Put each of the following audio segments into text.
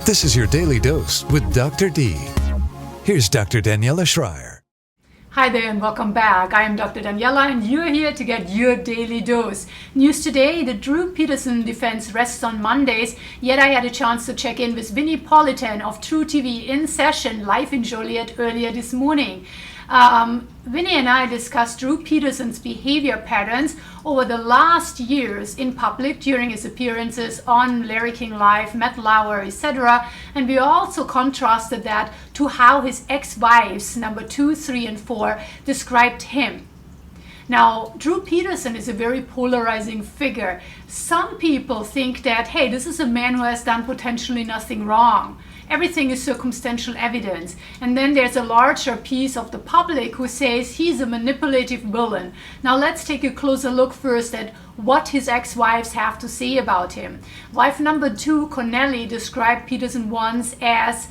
This is your Daily Dose with Dr. D. Here's Dr. Daniela Schreier. Hi there and welcome back. I am Dr. Daniela and you're here to get your daily dose. News today, the Drew Peterson defense rests on Mondays, yet I had a chance to check in with Vinnie Politian of Tru-TV in session live in Joliet earlier this morning. Vinnie and I discussed Drew Peterson's behavior patterns over the last years in public during his appearances on Larry King Live, Matt Lauer, etc. And we also contrasted that to how his ex-wives, number 2, 3, and 4, described him. Now, Drew Peterson is a very polarizing figure. Some people think that, hey, this is a man who has done potentially nothing wrong. Everything is circumstantial evidence. And then there's a larger piece of the public who says he's a manipulative villain. Now let's take a closer look first at what his ex-wives have to say about him. Wife number 2, Connelly, described Peterson once as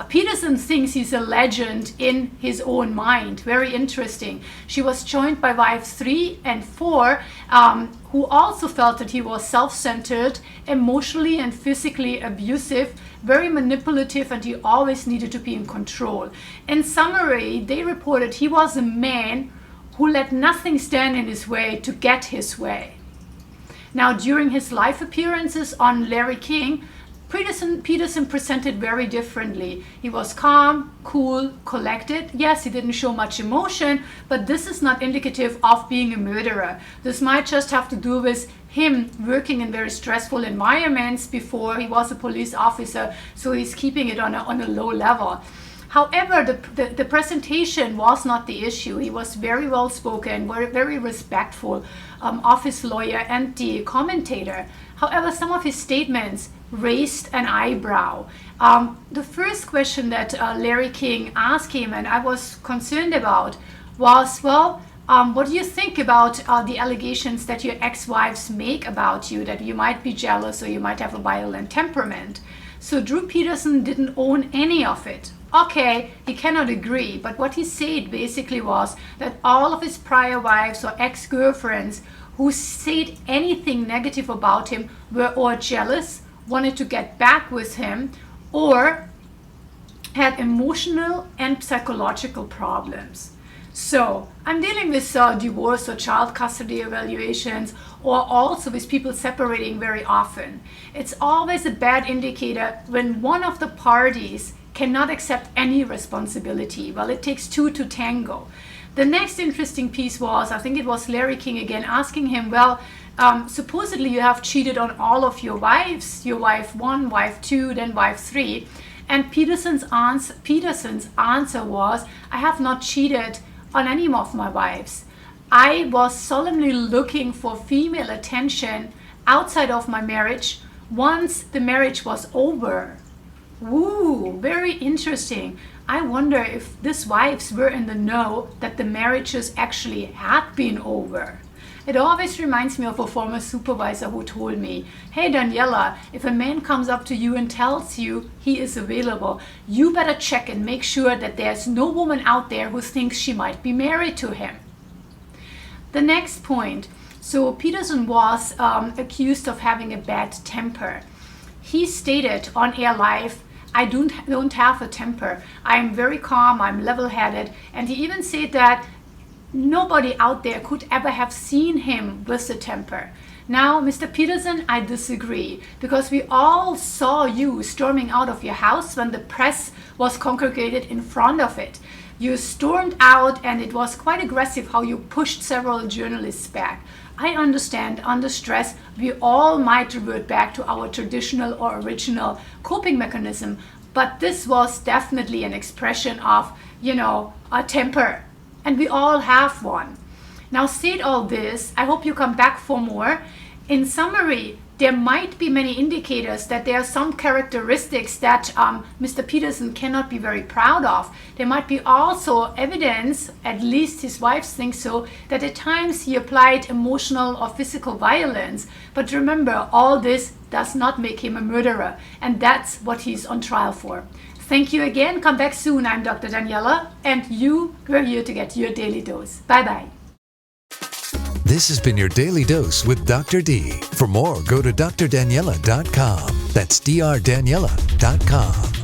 Peterson thinks he's a legend in his own mind. Very interesting. She was joined by wives 3 and 4, who also felt that he was self-centered, emotionally and physically abusive, very manipulative, and he always needed to be in control. In summary, they reported he was a man who let nothing stand in his way to get his way. Now, during his live appearances on Larry King, Peterson presented very differently. He was calm, cool, collected. Yes, he didn't show much emotion, but this is not indicative of being a murderer. This might just have to do with him working in very stressful environments before he was a police officer, so he's keeping it on a low level. However, the presentation was not the issue. He was very well spoken, very respectful of his lawyer and the commentator. However, some of his statements raised an eyebrow. The first question that Larry King asked him, and I was concerned about, was, what do you think about the allegations that your ex-wives make about you, that you might be jealous or you might have a violent temperament? So Drew Peterson didn't own any of it. Okay, he cannot agree, but what he said basically was that all of his prior wives or ex-girlfriends who said anything negative about him were or jealous, wanted to get back with him, or had emotional and psychological problems. So I'm dealing with divorce or child custody evaluations, or also with people separating very often. It's always a bad indicator when one of the parties cannot accept any responsibility. Well, it takes 2 to tango. The next interesting piece was, I think it was Larry King again, asking him, supposedly you have cheated on all of your wives, your wife 1, wife 2, then wife 3. And Peterson's answer was, I have not cheated on any of my wives. I was solemnly looking for female attention outside of my marriage once the marriage was over. Woo, very interesting. I wonder if these wives were in the know that the marriages actually had been over. It always reminds me of a former supervisor who told me, hey Daniela, if a man comes up to you and tells you he is available, you better check and make sure that there's no woman out there who thinks she might be married to him. The next point, so Peterson was accused of having a bad temper. He stated on Air Live, I don't have a temper. I'm very calm, I'm level-headed, and he even said that nobody out there could ever have seen him with a temper. Now, Mr. Peterson, I disagree, because we all saw you storming out of your house when the press was congregated in front of it. You stormed out, and it was quite aggressive how you pushed several journalists back. I understand under stress we all might revert back to our traditional or original coping mechanism, but this was definitely an expression of, a temper, and we all have one. Now, said all this, I hope you come back for more. In summary, there might be many indicators that there are some characteristics that Mr. Peterson cannot be very proud of. There might be also evidence, at least his wives think so, that at times he applied emotional or physical violence. But remember, all this does not make him a murderer, and that's what he's on trial for. Thank you again. Come back soon. I'm Dr. Daniela, and you were here to get your daily dose. Bye-bye. This has been your Daily Dose with Dr. D. For more, go to drdaniela.com. That's drdaniela.com. Tru-TV.com.